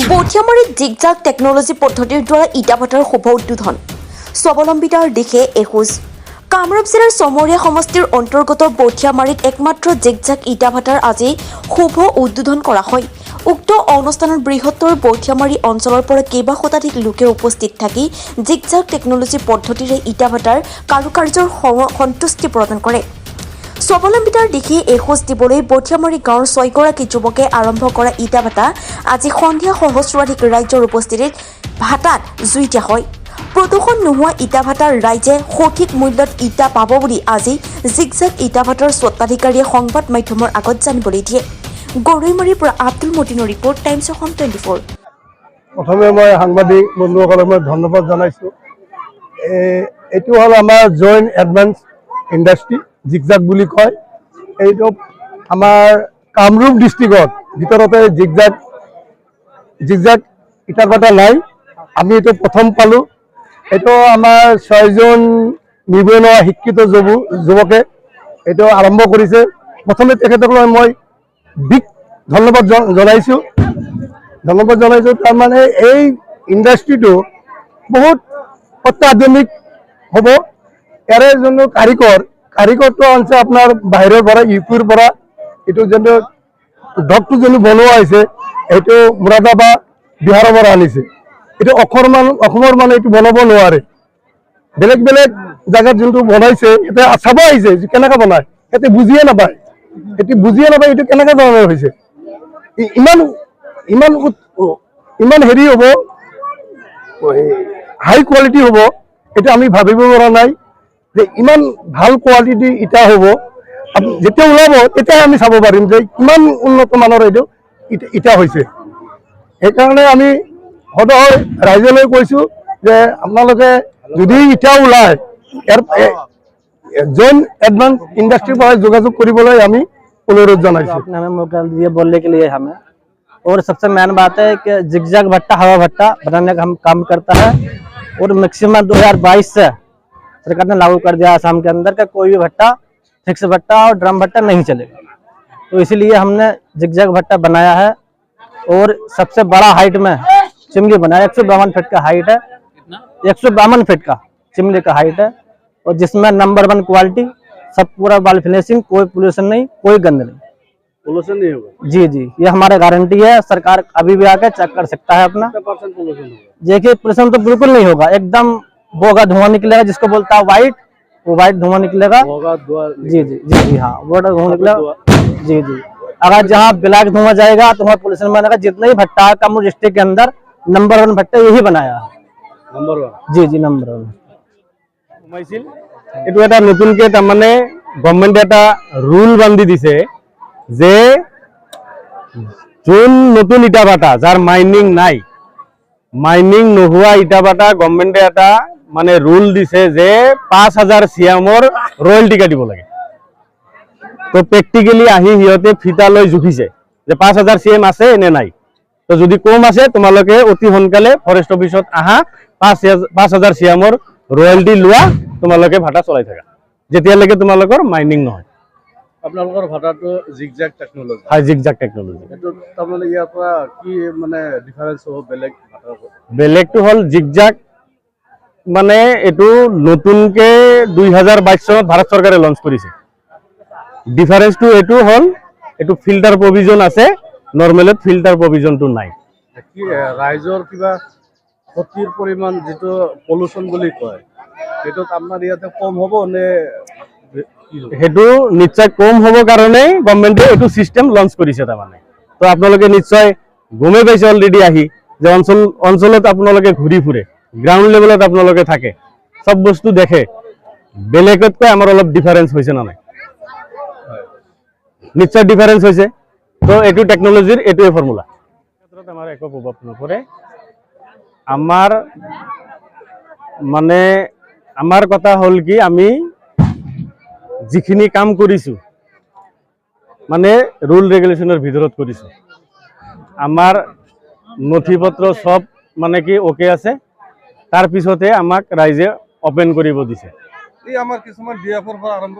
বঠিয়ামাৰীত zigzag technology পদ্ধতিৰ দ্বাৰা ইটা ভাটাৰ শুভ উদ্বোধন স্বাৱলম্বিতাৰ দিশে এখোজ কামৰূপ জিলাৰ চমৰীয়া সমষ্টিৰ অন্তৰ্গত বঠিয়ামাৰীত একমাত্ৰ জিগজাগ ইটা ভাটাৰ আজি শুভ উদ্বোধন কৰা হয়। উক্ত অনুষ্ঠানত বৃহত্তৰ বঠিয়ামাৰী অঞ্চলৰ পৰা কেইবা শতাধিক লোকে উপস্থিত থাকি জিগজাগ টেকনলজি পদ্ধতিৰে ইটা ভাটাৰ কাৰুকাৰ্যৰ সন্তুষ্টি প্ৰদান কৰে। স্বাৱলম্বিতাৰ দিশে এখোজ দিবলৈ বঠিয়ামাৰী গাঁৱৰ 6 গৰাকী যুৱকে আৰম্ভ কৰা ইটা ভাটা আজি সন্ধিয়া সহস্ৰাধিক ৰাইজৰ উপস্থিতিত ভাটাত জুই দিয়া হয়। প্ৰদূষণ নোহোৱা ইটা ভাটাৰ ৰাইজে সঠিক মূল্যত ইটা পাব বুলি আজি জিগজাগ ইটা ভাটাৰ স্বত্বাধিকাৰীয়ে সংবাদ মাধ্যমৰ আগত জানিবলৈ দিয়ে। গৰৈমাৰীৰ পৰা আব্দুল মতিনৰ ৰিপৰ্ট, টাইমছ অসম 24। প্ৰথমে মই সাংবাদিক বন্ধুসকলক মই ধন্যবাদ জনাইছোঁ। এইটো হ'ল আমাৰ জইণ্ট এডভান্স ইণ্ডাষ্ট্ৰী জিগজাগ বুলি কয়। এইটো আমাৰ কামৰূপ ডিষ্ট্ৰিক্টত ভিতৰতে জিগজাগ ইটা ভাটা নাই, আমি এইটো প্ৰথম পালোঁ। এইটো আমাৰ 6জন নিবনুৱা শিক্ষিত যুৱকে এইটো আৰম্ভ কৰিছে। প্ৰথমে তেখেতসকলক মই বিগ ধন্যবাদ জনাইছোঁ। তাৰমানে এই ইণ্ডাষ্ট্ৰিটো বহুত অত্যাধুনিক হ'ব। ইয়াৰে যোনটো কাৰিকৰটো আনিছে আপোনাৰ বাহিৰৰ পৰা, ইউপিৰ পৰা। এইটো যোনটো ডকটো যোনটো বনোৱা হৈছে এইটো মুৰাদাবাদ বিহাৰৰ পৰা আনিছে। এইটো অসমৰ মানে এইটো বনাব নোৱাৰে। বেলেগ বেলেগ জেগাত যোনটো বনাইছে এতিয়া চাব আহিছে কেনেকৈ বনায়, সিহঁতে বুজিয়ে নাপায়। এইটো কেনেকৈ ধৰণৰ হৈছে, ইমান হেৰি হ'ব, হাই কোৱালিটি হ'ব, এইটো আমি ভাবিব পৰা নাই যে ইমান ভাল কোৱালিটি ইটা হ'ব। যেতিয়া ওলাব তেতিয়াহে আমি চাব পাৰিম যে কিমান উন্নত মানৰ এইটো ইটা হৈছে। সেইকাৰণে আমি সদায় ৰাইজলৈ কৈছোঁ যে আপোনালোকে যদি ইটা ওলায় ইয়াৰ জইণ্ট এডভান্স ইণ্ডাষ্ট্ৰীৰ পৰা যোগাযোগ কৰিবলৈ আমি অনুरोध जनाइए। हमें मौका दिए बोलने के लिए हमें। और सबसे मेन बात है कि जिगजैग भट्टा हवा भट्टा बनाने का हम काम करता है और मैक्सिमम 2022 से सरकार ने लागू कर दिया आसाम के अंदर का कोई भी भट्टा फिक्स भट्टा और ड्रम भट्टा नहीं चलेगा। तो इसीलिए हमने जिगजैग भट्टा बनाया है और सबसे बड़ा हाइट में चिमनी बनाया। 152 फीट का हाइट है, 152 फीट का चिमनी का हाइट है और जिसमें नंबर 1 क्वालिटी, सब पूरा बाल फिनिशिंग, कोई पोल्यूशन नहीं, कोई गंद नहीं, पोल्यूशन नहीं होगा। जी जी, ये हमारे गारंटी है। सरकार अभी भी आके चेक कर सकता है अपना। देखिए पोल्यूशन तो बिल्कुल नहीं होगा, एकदम बोगा धुआं निकलेगा, जिसको बोलता है वाइट, वो वाइट धुआं निकलेगा। जी जी जी जी हाँ, वो धुआं निकलेगा। जी जी, अगर जहाँ ब्लैक धुआं जाएगा तो वहाँ पोल्यूशन बनेगा। जितने ही भट्टा है कामरूप डिस्ट्रिक्ट के अंदर नंबर 1 भट्टा यही बनाया है। नंबर 1, जी जी नंबर 1। এইটো এটা নতুনকে তাৰমানে গভৰ্ণমেণ্টে এটা ৰুল বান্ধি দিছে যে যোন নতুন ইটা ভাটা যাৰ মাইনিং নাই, মাইনিং নোহোৱা ইটা ভাটা গভৰ্ণমেণ্টে এটা মানে ৰুল দিছে যে 5000 চিয়ামৰ ৰয়েলটি কাটিব লাগে। তো প্ৰেক্টিকেলি আহি সিহঁতে ফিটা লৈ জুখিছে যে 5000 চিএম আছে নে নাই। তো যদি কম আছে তোমালোকে অতি সোনকালে ফৰেষ্ট অফিচত আহা, 5000 চিয়ামৰ ৰয়েলটি লোৱা, তোমালোকে ভাটা চলাই থাকা যেতিয়ালৈকে তোমালোকৰ মাইনিং নহয়। আপোনালোকৰ ভাটাটো জিগজাগ টেকনলজি। হয়, জিগজাগ টেকনলজি। এইটো তাৰমানে ইয়াৰ পৰা কি মানে ডিফাৰেন্স হ'ব বেলেগ ভাটাৰ পৰা? বেলেগটো হ'ল জিগজাগ মানে এইটো নতুনকে 2022 চনত ভাৰত চৰকাৰে লঞ্চ কৰিছে। ডিফাৰেন্সটো এইটো হ'ল এইটো ফিল্টাৰ প্ৰভিজন আছে, নৰ্মেলত ফিল্টাৰ প্ৰভিজনটো নাই। কি ৰাইজৰ কিবা ক্ষতিৰ পৰিমাণ যিটো পলিউশ্যন বুলি কয় সেইটো আপোনাৰ ইয়াতে কম হ'ব নে? সেইটো নিশ্চয় কম হ'ব কাৰণেই গভৰ্ণমেণ্টে এইটো চিষ্টেম লঞ্চ কৰিছে। তাৰমানে তো আপোনালোকে নিশ্চয় গমেই পাইছে অলৰেডি আহি যে অঞ্চলত আপোনালোকে ঘূৰি ফুৰে, গ্ৰাউণ্ড লেভেলত আপোনালোকে থাকে, চব বস্তু দেখে। বেলেগতকৈ আমাৰ অলপ ডিফাৰেন্স হৈছে নে নাই? নিশ্চয় ডিফাৰেন্স হৈছে। তো এইটো টেকনলজিৰ এইটোৱে ফৰ্মুলা। ক্ষেত্ৰত আমাৰ একো প্ৰভাৱ নপৰে। আমাৰ কথা হ'ল কি, আমি যিখিনি কাম কৰিছোঁ মানে ৰুল ৰেগুলেশ্যনৰ ভিতৰত কৰিছোঁ। আমাৰ নথি পত্ৰ সব মানে কি অ'কে আছে, তাৰপিছতহে আমাক ৰাইজে অপেন কৰিব দিছে। এই আমাৰ কিছুমান ডিএফৰ পৰা আৰম্ভ